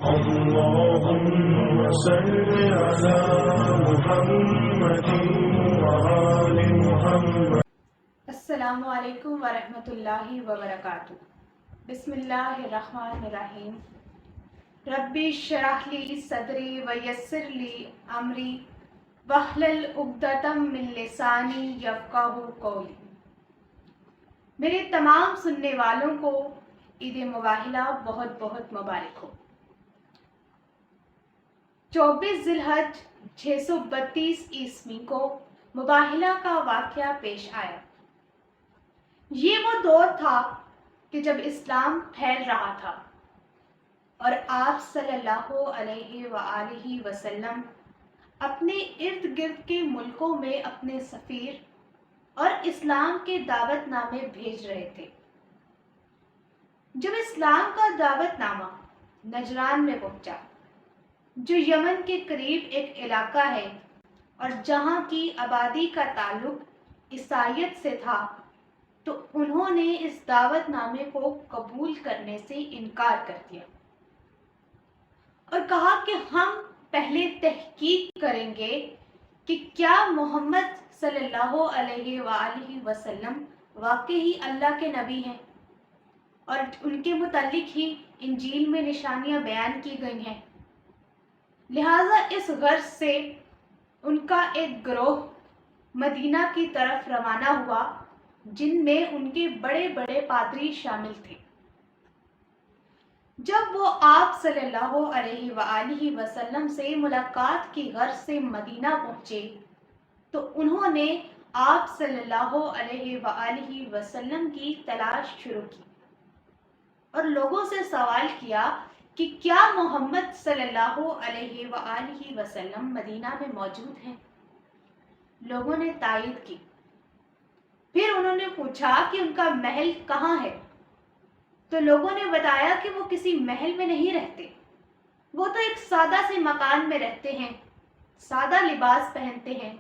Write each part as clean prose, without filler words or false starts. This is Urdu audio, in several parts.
اللهم صل على محمد وآل محمد. السلام علیکم ورحمۃ اللہ وبرکاتہ. بسم اللہ الرحمن الرحیم. ربی اشرح لی صدری ویسر لی امری واحلل عقدۃ من لسانی یفقہوا قولی. میرے تمام سننے والوں کو عید مبارکہ بہت بہت مبارک ہو. 24 ذی الحج 632 عیسوی کو مباہلہ کا واقعہ پیش آیا. یہ وہ دور تھا کہ جب اسلام پھیل رہا تھا اور آپ صلی اللہ علیہ وآلہ وسلم اپنے ارد گرد کے ملکوں میں اپنے سفیر اور اسلام کے دعوت نامے بھیج رہے تھے. جب اسلام کا دعوت نامہ نجران میں پہنچا، جو یمن کے قریب ایک علاقہ ہے اور جہاں کی آبادی کا تعلق عیسائیت سے تھا، تو انہوں نے اس دعوت نامے کو قبول کرنے سے انکار کر دیا اور کہا کہ ہم پہلے تحقیق کریں گے کہ کیا محمد صلی اللہ علیہ وآلہ وسلم واقعی اللہ کے نبی ہیں اور ان کے متعلق ہی انجیل میں نشانیاں بیان کی گئی ہیں. لہٰذا اس غرض سے ان کا ایک گروہ مدینہ کی طرف روانہ ہوا، جن میں ان کے بڑے بڑے پادری شامل تھے. جب وہ آپ صلی اللہ علیہ وآلہ وسلم سے ملاقات کی غرض سے مدینہ پہنچے تو انہوں نے آپ صلی اللہ علیہ وآلہ وسلم کی تلاش شروع کی اور لوگوں سے سوال کیا کہ کیا محمد صلی اللہ علیہ وآلہ وسلم مدینہ میں موجود ہیں. لوگوں نے تائید کی. پھر انہوں نے پوچھا کہ ان کا محل کہاں ہے، تو لوگوں نے بتایا کہ وہ کسی محل میں نہیں رہتے، وہ تو ایک سادہ سے مکان میں رہتے ہیں، سادہ لباس پہنتے ہیں،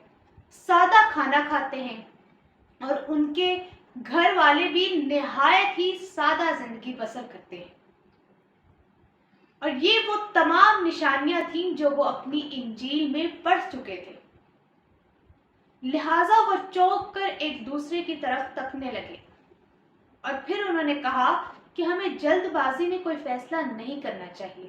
سادہ کھانا کھاتے ہیں، اور ان کے گھر والے بھی نہایت ہی سادہ زندگی بسر کرتے ہیں. اور یہ وہ تمام نشانیاں تھیں جو وہ اپنی انجیل میں پڑھ چکے تھے. لہٰذا وہ چونک کر ایک دوسرے کی طرف تکنے لگے اور پھر انہوں نے کہا کہ ہمیں جلد بازی میں کوئی فیصلہ نہیں کرنا چاہیے،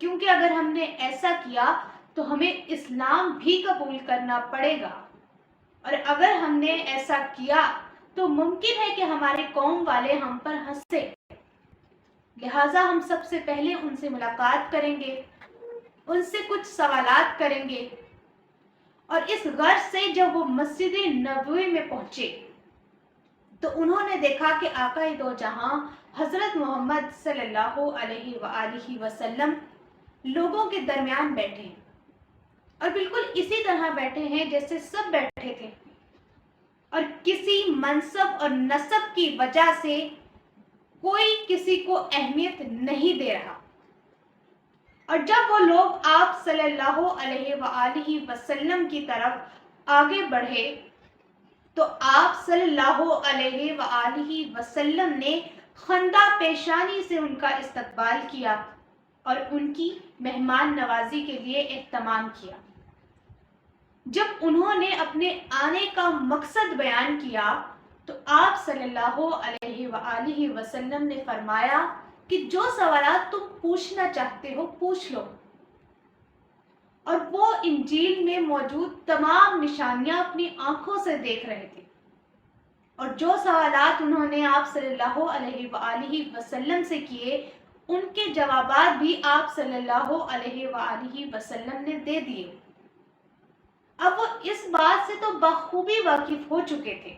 کیونکہ اگر ہم نے ایسا کیا تو ہمیں اسلام بھی قبول کرنا پڑے گا، اور اگر ہم نے ایسا کیا تو ممکن ہے کہ ہمارے قوم والے ہم پر ہنسے. لہٰذا ہم سب سے پہلے ان سے ملاقات کریں گے، ان سے کچھ سوالات کریں گے. اور اس غرض سے جب وہ مسجد نبوی میں پہنچے تو انہوں نے دیکھا کہ آقا دو جہاں حضرت محمد صلی اللہ علیہ وآلہ وسلم لوگوں کے درمیان بیٹھے ہیں، اور بالکل اسی طرح بیٹھے ہیں جیسے سب بیٹھے تھے، اور کسی منصب اور نسب کی وجہ سے کوئی کسی کو اہمیت نہیں دے رہا. اور جب وہ لوگ آپ صلی اللہ علیہ وآلہ وسلم کی طرف آگے بڑھے تو آپ صلی اللہ علیہ وآلہ وسلم نے خندہ پیشانی سے ان کا استقبال کیا اور ان کی مہمان نوازی کے لیے اہتمام کیا. جب انہوں نے اپنے آنے کا مقصد بیان کیا تو آپ صلی اللہ علیہ وآلہ وسلم نے فرمایا کہ جو سوالات تم پوچھنا چاہتے ہو پوچھ لو. اور وہ انجیل میں موجود تمام نشانیاں اپنی آنکھوں سے دیکھ رہے تھے، اور جو سوالات انہوں نے آپ صلی اللہ علیہ وآلہ وسلم سے کیے ان کے جوابات بھی آپ صلی اللہ علیہ وآلہ وسلم نے دے دیے. اب وہ اس بات سے تو بخوبی واقف ہو چکے تھے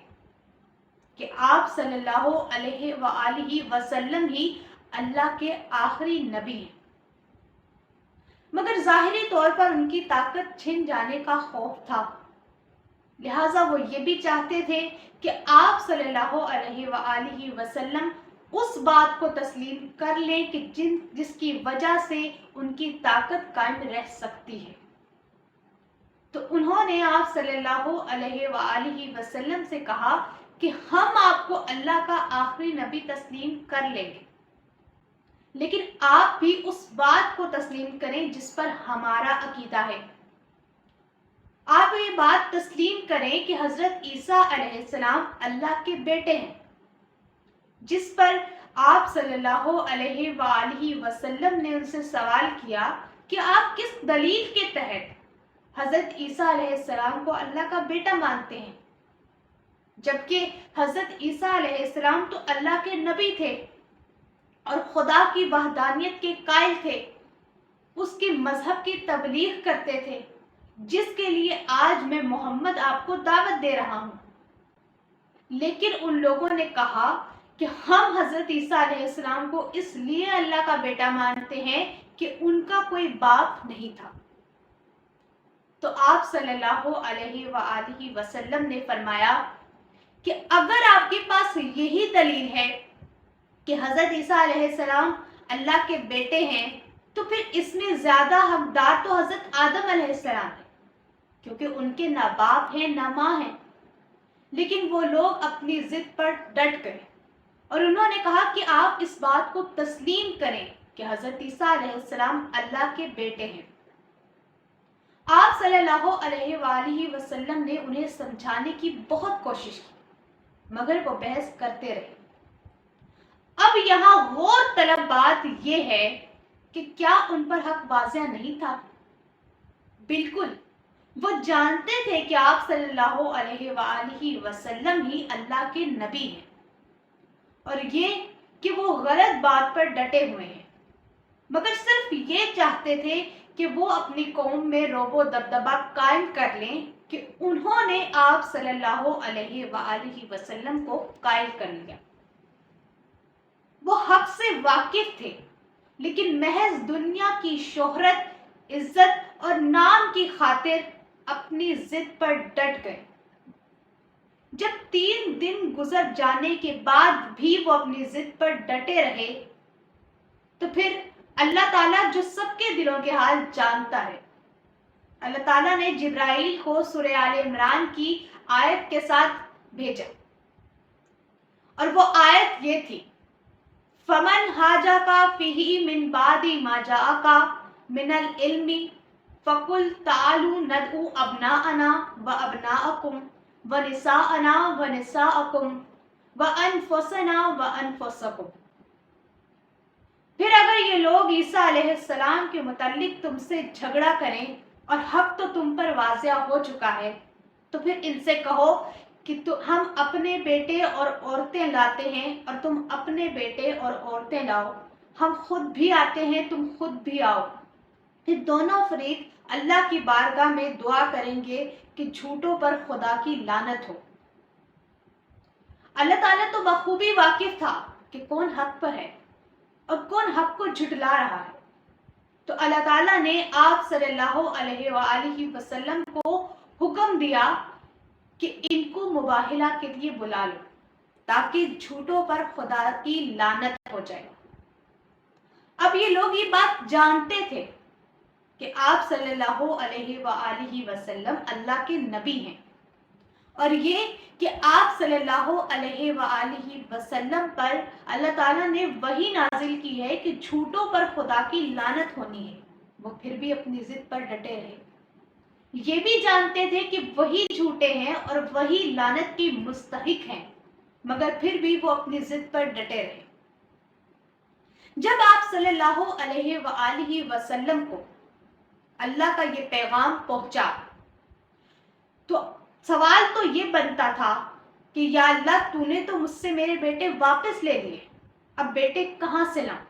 کہ آپ صلی اللہ علیہ وآلہ وسلم ہی اللہ کے آخری نبی ہیں، مگر ظاہری طور پر ان کی طاقت چھن جانے کا خوف تھا. لہٰذا وہ یہ بھی چاہتے تھے کہ آپ صلی اللہ علیہ وآلہ وسلم اس بات کو تسلیم کر لیں کہ جس کی وجہ سے ان کی طاقت قائم رہ سکتی ہے. تو انہوں نے آپ صلی اللہ علیہ وآلہ وسلم سے کہا کہ ہم آپ کو اللہ کا آخری نبی تسلیم کر لیں گے، لیکن آپ بھی اس بات کو تسلیم کریں جس پر ہمارا عقیدہ ہے۔ آپ یہ بات تسلیم کریں کہ حضرت عیسیٰ علیہ السلام اللہ کے بیٹے ہیں، جس پر آپ صلی اللہ علیہ وآلہ وسلم نے ان سے سوال کیا کہ آپ کس دلیل کے تحت حضرت عیسیٰ علیہ السلام کو اللہ کا بیٹا مانتے ہیں، جبکہ حضرت عیسیٰ علیہ السلام تو اللہ کے نبی تھے اور خدا کی وحدانیت کے قائل تھے، اس کے مذہب کی تبلیغ کرتے تھے جس کے لیے آج میں محمد آپ کو دعوت دے رہا ہوں۔ لیکن ان لوگوں نے کہا کہ ہم حضرت عیسیٰ علیہ السلام کو اس لیے اللہ کا بیٹا مانتے ہیں کہ ان کا کوئی باپ نہیں تھا۔ تو آپ صلی اللہ علیہ وآلہ وسلم نے فرمایا کہ اگر آپ کے پاس یہی دلیل ہے کہ حضرت عیسیٰ علیہ السلام اللہ کے بیٹے ہیں، تو پھر اس میں زیادہ حقدار تو حضرت آدم علیہ السلام ہے، کیونکہ ان کے نہ باپ ہیں نہ ماں ہیں۔ لیکن وہ لوگ اپنی ضد پر ڈٹ گئے اور انہوں نے کہا کہ آپ اس بات کو تسلیم کریں کہ حضرت عیسیٰ علیہ السلام اللہ کے بیٹے ہیں۔ آپ صلی اللہ علیہ وآلہ وسلم نے انہیں سمجھانے کی بہت کوشش کی، مگر وہ بحث کرتے رہے۔ اب یہاں غور طلب بات یہ ہے کہ کیا ان پر حق واضح نہیں تھا؟ بالکل، وہ جانتے تھے کہ آپ صلی اللہ علیہ وآلہ وسلم ہی اللہ کے نبی ہیں، اور یہ کہ وہ غلط بات پر ڈٹے ہوئے ہیں، مگر صرف یہ چاہتے تھے کہ وہ اپنی قوم میں رعب و دبدبہ قائم کر لیں کہ انہوں نے آپ صلی اللہ علیہ وآلہ وسلم کو قائل کر لیا۔ وہ حق سے واقف تھے، لیکن محض دنیا کی شہرت، عزت اور نام کی خاطر اپنی ضد پر ڈٹ گئے۔ جب 3 دن گزر جانے کے بعد بھی وہ اپنی ضد پر ڈٹے رہے، تو پھر اللہ تعالیٰ جو سب کے دلوں کے حال جانتا ہے، اللہ تعالیٰ نے جبرائیل کو سورہ آل عمران کی آیت کے ساتھ بھیجا، اور وہ آیت یہ تھی: فَمَنْ حَاجَكَ فِيهِ مِنْ بَعْدِ مَا جَاءَكَ مِنَ الْعِلْمِ فَقُلْ تَعَالُوا نَدْعُوا أَبْنَاءَنَا وَأَبْنَاءَكُمْ وَنِسَاءَنَا وَنِسَاءَكُمْ وَأَنفُسَنَا وَأَنفُسَكُمْ۔ پھر اگر یہ لوگ عیسیٰ علیہ السلام کے متعلق تم سے جھگڑا کریں اور حق تو تم پر واضح ہو چکا ہے، تو پھر ان سے کہو کہ ہم اپنے بیٹے اور عورتیں لاتے ہیں اور تم اپنے بیٹے اور عورتیں لاؤ، ہم خود بھی آتے ہیں تم خود بھی آؤ۔ پھر دونوں فریق اللہ کی بارگاہ میں دعا کریں گے کہ جھوٹوں پر خدا کی لعنت ہو۔ اللہ تعالیٰ تو بخوبی واقف تھا کہ کون حق پر ہے اور کون حق کو جھٹلا رہا ہے، تو اللہ تعالیٰ نے آپ صلی اللہ علیہ وآلہ وسلم کو حکم دیا کہ ان کو مباہلہ کے لیے بلا لو تاکہ جھوٹوں پر خدا کی لعنت ہو جائے۔ اب یہ لوگ یہ بات جانتے تھے کہ آپ صلی اللہ علیہ وآلہ وسلم اللہ کے نبی ہیں، اور یہ کہ آپ صلی اللہ علیہ وآلہ وسلم پر اللہ تعالیٰ نے وحی نازل کی ہے کہ جھوٹوں پر خدا کی لعنت ہونی ہے، وہ پھر بھی اپنی ضد پر ڈٹے رہے۔ یہ بھی جانتے تھے کہ وہی جھوٹے ہیں اور وہی لعنت کی مستحق ہیں، مگر پھر بھی وہ اپنی ضد پر ڈٹے رہے۔ جب آپ صلی اللہ علیہ وآلہ وسلم کو اللہ کا یہ پیغام پہنچا تو سوال تو یہ بنتا تھا کہ یا اللہ، تو نے تو مجھ سے میرے بیٹے واپس لے لیے، اب بیٹے کہاں سے لاؤں؟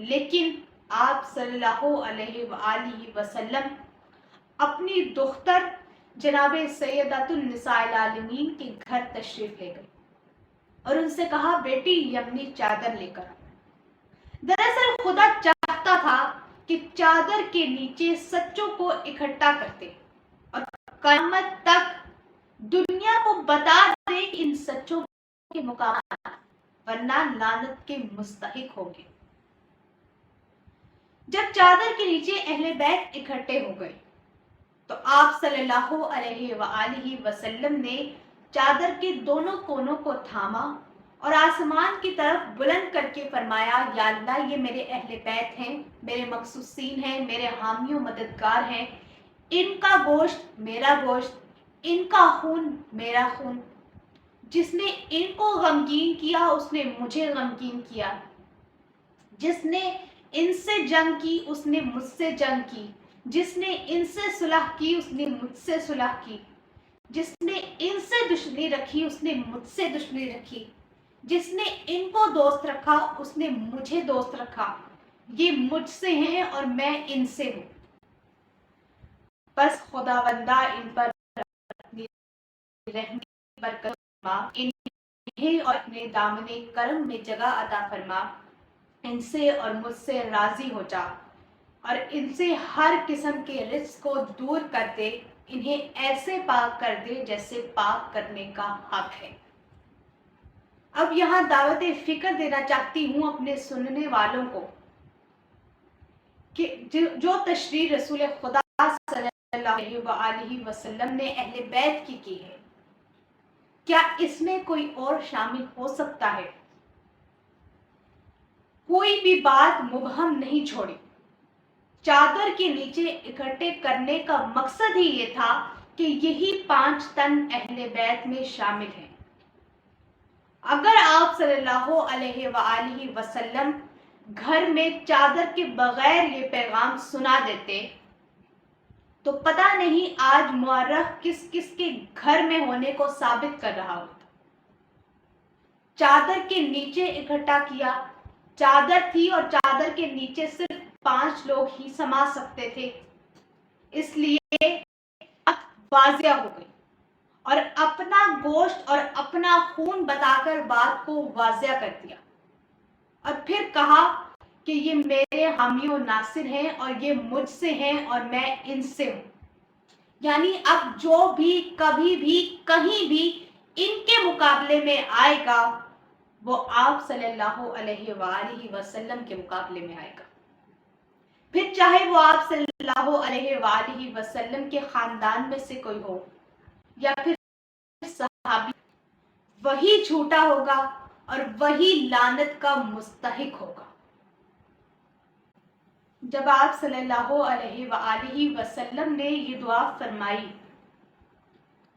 لیکن آپ صلی اللہ علیہ وآلہ وسلم اپنی دختر جناب سیدۃ النساء العالمین کے گھر تشریف لے گئے اور ان سے کہا، بیٹی یمنی چادر لے کر۔ دراصل خدا چاہتا تھا کہ چادر کے نیچے سچوں کو اکٹھا کرتے اور قیامت تک دنیا کو بتا دے کہ ان سچوں کے مقام، ورنہ لعنت کے مستحق ہوگے۔ جب چادر کے نیچے اہل بیت اکٹھے ہو گئے تو آپ صلی اللہ علیہ وآلہ وسلم نے چادر کے دونوں کونوں کو تھاما اور آسمان کی طرف بلند کر کے فرمایا یا اللہ یہ میرے اہل بیت ہیں، میرے مخصوصین ہیں، میرے حامی و مددگار ہیں، ان کا گوشت میرا گوشت، ان کا خون میرا خون، جس نے ان کو غمگین کیا اس نے مجھے غمگین کیا، جس نے ان سے جنگ کی اس نے مجھ سے جنگ کی، جس نے ان سے صلح کی اس نے مجھ سے صلح کی، جس نے ان سے دشمنی رکھی اس نے مجھ سے دشمنی رکھی، جس نے ان کو دوست رکھا اس نے مجھے دوست رکھا، یہ مجھ سے ہیں اور میں ان سے ہوں۔ بس خداوندہ ان پر اپنی رحمت برکت فرما، انہیں اور اپنے دامن کرم میں جگہ عطا فرما، ان سے اور مجھ سے راضی ہو جا اور ان سے ہر قسم کے رزق کو دور کر دے، انہیں ایسے پاک کر دے جیسے پاک کرنے کا حق ہے۔ اب یہاں دعوت فکر دینا چاہتی ہوں اپنے سننے والوں کو کہ جو تشریح رسول خدا صلی اللہ علیہ وآلہ وسلم نے اہل بیت کی ہے، کیا اس میں کوئی اور شامل ہو سکتا ہے؟ کوئی بھی بات مبہم نہیں چھوڑی۔ چادر کے نیچے اکٹھے کرنے کا مقصد ہی یہ تھا کہ یہی 5 تن اہل بیت میں شامل ہیں۔ اگر آپ صلی اللہ علیہ وآلہ وسلم گھر میں چادر کے بغیر یہ پیغام سنا دیتے تو پتہ نہیں آج مورخ کس کس کے گھر میں ہونے کو ثابت کر رہا ہوتا۔ چادر کے نیچے اکٹھا کیا، چادر تھی اور چادر کے نیچے صرف 5 لوگ ہی سما سکتے تھے، اس لیے واضح ہو گئی اور اپنا گوشت اور اپنا خون بتا کر بات کو واضح کر دیا، اور پھر کہا کہ یہ میرے حامی و ناصر ہیں اور یہ مجھ سے ہیں اور میں ان سے ہوں۔ یعنی اب جو بھی کبھی بھی کہیں بھی ان کے مقابلے میں آئے گا وہ آپ صلی اللہ علیہ وآلہ وسلم کے مقابلے میں آئے گا، پھر چاہے وہ آپ صلی اللہ علیہ وآلہ وسلم کے خاندان میں سے کوئی ہو یا پھر صحابی، وہی جھوٹا ہوگا اور وہی لعنت کا مستحق ہوگا۔ جب آپ صلی اللہ علیہ وآلہ وسلم نے یہ دعا فرمائی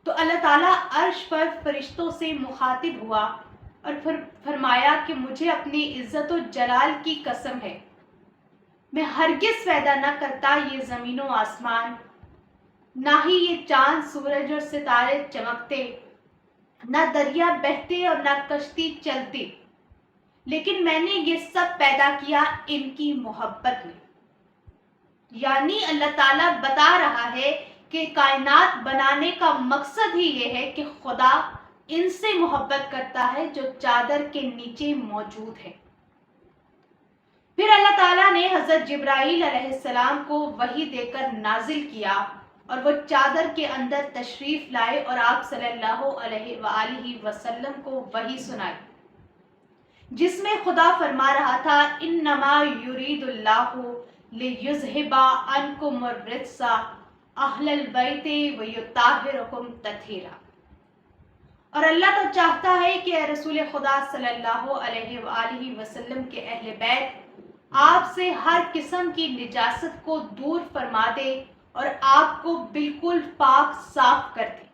تو اللہ تعالیٰ عرش پر فرشتوں سے مخاطب ہوا اور فرمایا کہ مجھے اپنی عزت و جلال کی قسم ہے، میں ہرگز پیدا نہ کرتا یہ زمین و آسمان، نہ ہی یہ چاند سورج اور ستارے چمکتے، نہ دریا بہتے اور نہ کشتی چلتی، لیکن میں نے یہ سب پیدا کیا ان کی محبت میں۔ یعنی اللہ تعالیٰ بتا رہا ہے کہ کائنات بنانے کا مقصد ہی یہ ہے کہ خدا ان سے محبت کرتا ہے جو چادر کے نیچے موجود ہے۔ پھر اللہ تعالیٰ نے حضرت جبرائیل علیہ السلام کو وحی دے کر نازل کیا اور وہ چادر کے اندر تشریف لائے اور آپ صلی اللہ علیہ وآلہ وسلم کو وحی سنائی، جس میں خدا فرما رہا تھا انما یرید اللہ لیذہب عنکم الرجس اہل البیت ویطہرکم تطہیرا۔ اور اللہ تو چاہتا ہے کہ اے رسول خدا صلی اللہ علیہ وآلہ وسلم کے اہل بیت آپ سے ہر قسم کی نجاست کو دور فرما دے اور آپ کو بالکل پاک صاف کر دے۔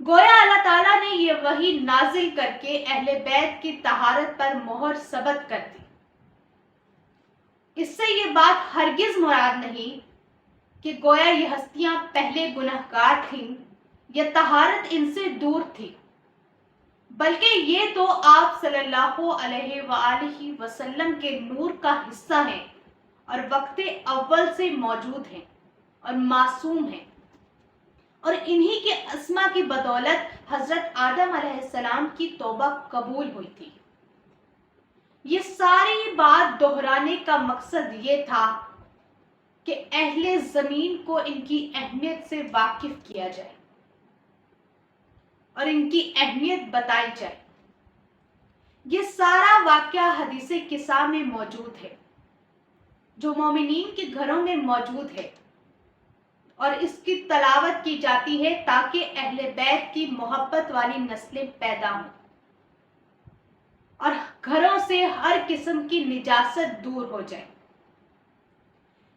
گویا اللہ تعالیٰ نے یہ وحی نازل کر کے اہل بیت کی طہارت پر مہر ثبت کر دی۔ اس سے یہ بات ہرگز مراد نہیں کہ گویا یہ ہستیاں پہلے گنہگار تھیں یا طہارت ان سے دور تھی، بلکہ یہ تو آپ صلی اللہ علیہ وآلہ وسلم کے نور کا حصہ ہیں اور وقت اول سے موجود ہیں اور معصوم ہیں، اور انہی کے اسما کی بدولت حضرت آدم علیہ السلام کی توبہ قبول ہوئی تھی۔ یہ ساری بات دہرانے کا مقصد یہ تھا کہ اہل زمین کو ان کی اہمیت سے واقف کیا جائے اور ان کی اہمیت بتائی جائے۔ یہ سارا واقعہ حدیث قصہ میں موجود ہے جو مومنین کے گھروں میں موجود ہے، اور اس کی تلاوت کی جاتی ہے تاکہ اہل بیت کی محبت والی نسلیں پیدا ہوں۔ اور گھروں سے ہر قسم کی نجاست دور ہو جائے۔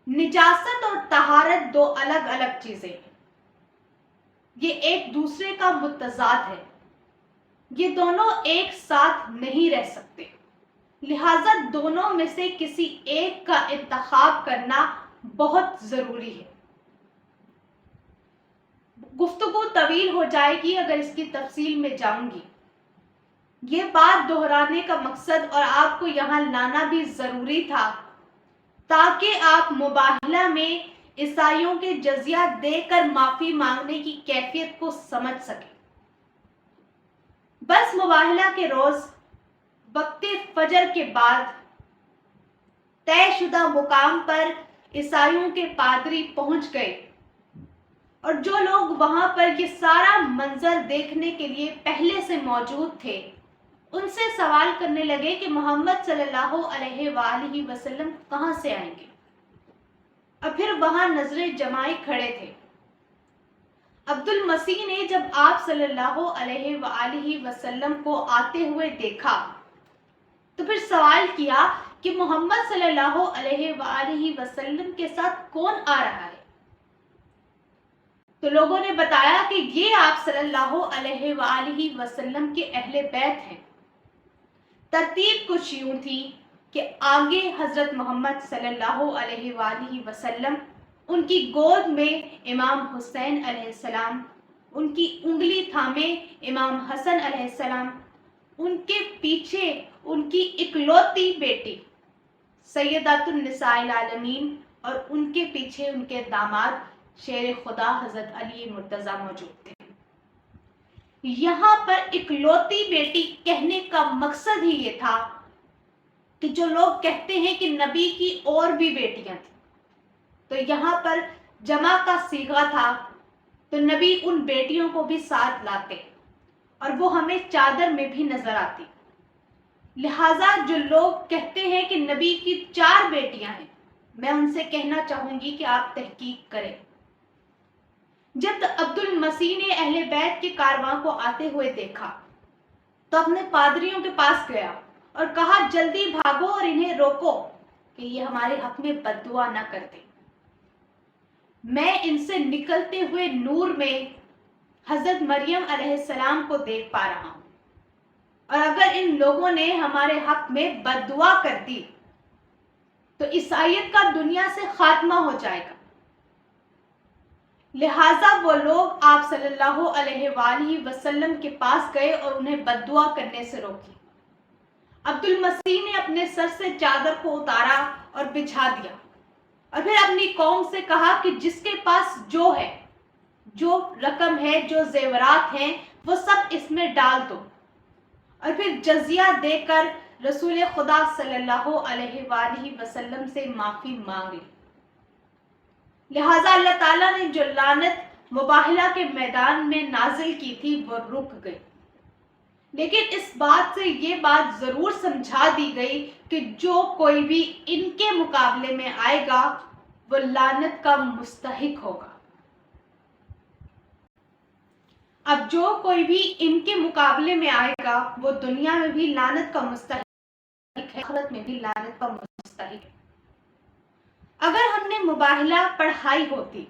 نجاست اور طہارت دو الگ الگ چیزیں ہیں، یہ ایک دوسرے کا متضاد ہے، یہ دونوں ایک ساتھ نہیں رہ سکتے، لہذا دونوں میں سے کسی ایک کا انتخاب کرنا بہت ضروری ہے۔ گفتگو طویل ہو جائے گی اگر اس کی تفصیل میں جاؤں گی۔ یہ بات دہرانے کا مقصد اور آپ کو یہاں لانا بھی ضروری تھا تاکہ آپ مباہلہ میں عیسائیوں کے جزیہ دے کر معافی مانگنے کی کیفیت کو سمجھ سکیں۔ بس مباہلہ کے روز وقت فجر کے بعد طے شدہ مقام پر عیسائیوں کے پادری پہنچ گئے، اور جو لوگ وہاں پر یہ سارا منظر دیکھنے کے لیے پہلے سے موجود تھے ان سے سوال کرنے لگے کہ محمد صلی اللہ علیہ وآلہ وسلم کہاں سے آئیں گے، اور پھر وہاں نظریں جمائے کھڑے تھے۔ عبد المسیح نے جب آپ صلی اللہ علیہ وآلہ وسلم کو آتے ہوئے دیکھا تو پھر سوال کیا کہ محمد صلی اللہ علیہ وآلہ وسلم کے ساتھ کون آ رہا ہے؟ تو لوگوں نے بتایا کہ یہ آپ صلی اللہ علیہ وآلہ وسلم کے اہل بیت ہیں۔ ترتیب کچھ یوں تھی کہ آگے حضرت محمد صلی اللہ علیہ وآلہ وسلم، ان کی گود میں امام حسین علیہ السلام، ان کی انگلی تھامے امام حسن علیہ السلام، ان کے پیچھے ان کی اکلوتی بیٹی سیدات النساء العالمین، اور ان کے پیچھے ان کے داماد شیر خدا حضرت علی مرتضیٰ موجود تھے۔ یہاں پر اکلوتی بیٹی کہنے کا مقصد ہی یہ تھا کہ جو لوگ کہتے ہیں کہ نبی کی اور بھی بیٹیاں تھیں، تو یہاں پر جمع کا صیغہ تھا تو نبی ان بیٹیوں کو بھی ساتھ لاتے اور وہ ہمیں چادر میں بھی نظر آتی۔ لہٰذا جو لوگ کہتے ہیں کہ نبی کی 4 بیٹیاں ہیں، میں ان سے کہنا چاہوں گی کہ آپ تحقیق کریں۔ جب عبد المسیح نے اہل بیت کے کارواں کو آتے ہوئے دیکھا تو اپنے پادریوں کے پاس گیا اور کہا جلدی بھاگو اور انہیں روکو کہ یہ ہمارے حق میں بد دعا نہ کرتے۔ میں ان سے نکلتے ہوئے نور میں حضرت مریم علیہ السلام کو دیکھ پا رہا ہوں، اور اگر ان لوگوں نے ہمارے حق میں بد دعا کر دی تو عیسائیت کا دنیا سے خاتمہ ہو جائے گا۔ لہٰذا وہ لوگ آپ صلی اللہ علیہ وآلہ وسلم کے پاس گئے اور انہیں بد دعا کرنے سے روکی۔ عبد المسیح نے اپنے سر سے چادر کو اتارا اور بچھا دیا، اور پھر اپنی قوم سے کہا کہ جس کے پاس جو ہے، جو رقم ہے، جو زیورات ہیں، وہ سب اس میں ڈال دو، اور پھر جزیہ دے کر رسول خدا صلی اللہ علیہ وآلہ وسلم سے معافی مانگ لی۔ لہٰذا اللہ تعالیٰ نے جو لعنت مباہلہ کے میدان میں نازل کی تھی وہ رک گئی، لیکن اس بات سے یہ بات ضرور سمجھا دی گئی کہ جو کوئی بھی ان کے مقابلے میں آئے گا وہ لعنت کا مستحق ہوگا۔ اب جو کوئی بھی ان کے مقابلے میں آئے گا وہ دنیا میں بھی لعنت کا مستحق ہے، آخرت میں بھی لعنت کا مستحق ہے۔ اگر ہم نے مباہلہ پڑھائی ہوتی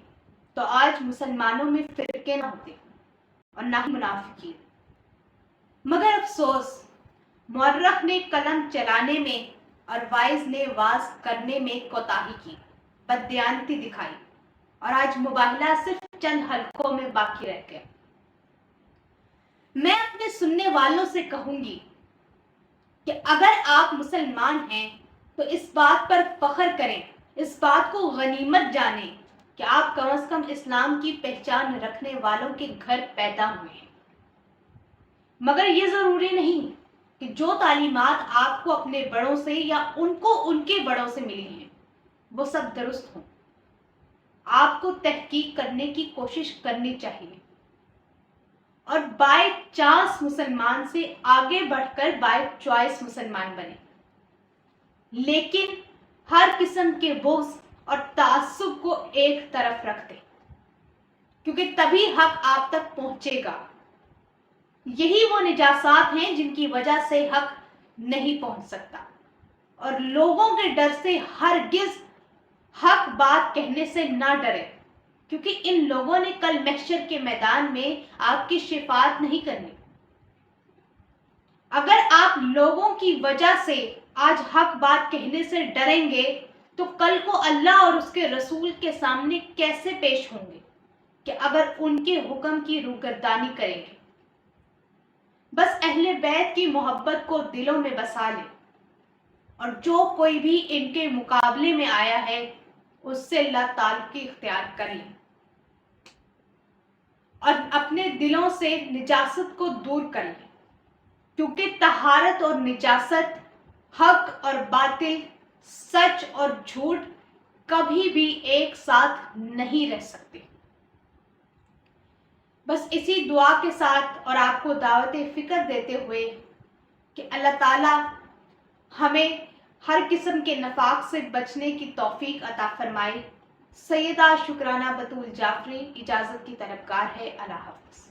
تو آج مسلمانوں میں فرقے نہ ہوتے اور نہ ہی منافقین، مگر افسوس مورخ نے قلم چلانے میں اور وائز نے واز کرنے میں کوتاہی کی، بددیانتی دکھائی، اور آج مباہلہ صرف چند حلقوں میں باقی رہ گیا۔ میں اپنے سننے والوں سے کہوں گی کہ اگر آپ مسلمان ہیں تو اس بات پر فخر کریں، اس بات کو غنیمت جانیں کہ آپ کم از کم اسلام کی پہچان رکھنے والوں کے گھر پیدا ہوئے ہیں۔ مگر یہ ضروری نہیں کہ جو تعلیمات آپ کو اپنے بڑوں سے یا ان کو ان کے بڑوں سے ملی ہیں وہ سب درست ہوں۔ آپ کو تحقیق کرنے کی کوشش کرنی چاہیے اور بائی چانس مسلمان سے آگے بڑھ کر بائی چوائس مسلمان بنے، لیکن ہر قسم کے بغض اور تعصب کو ایک طرف رکھ دیں، کیونکہ تبھی حق آپ تک پہنچے گا۔ یہی وہ نجاسات ہیں جن کی وجہ سے حق نہیں پہنچ سکتا، اور لوگوں کے ڈر سے ہرگز حق بات کہنے سے نہ ڈرے، کیونکہ ان لوگوں نے کل محشر کے میدان میں آپ کی شفاعت نہیں کرنی۔ اگر آپ لوگوں کی وجہ سے آج حق بات کہنے سے ڈریں گے تو کل کو اللہ اور اس کے رسول کے سامنے کیسے پیش ہوں گے کہ اگر ان کے حکم کی روگردانی کریں گے؟ بس اہل بیت کی محبت کو دلوں میں بسا لیں، اور جو کوئی بھی ان کے مقابلے میں آیا ہے اس سے اللہ تعلقی اختیار کر لیں، اور اپنے دلوں سے نجاست کو دور کر لیں، کیونکہ طہارت اور نجاست، حق اور باطل، سچ اور جھوٹ کبھی بھی ایک ساتھ نہیں رہ سکتے۔ بس اسی دعا کے ساتھ اور آپ کو دعوت فکر دیتے ہوئے کہ اللہ تعالیٰ ہمیں ہر قسم کے نفاق سے بچنے کی توفیق عطا فرمائے، سیدہ شکرانہ بطول جعفری اجازت کی طلبگار ہے۔ اللہ حافظ۔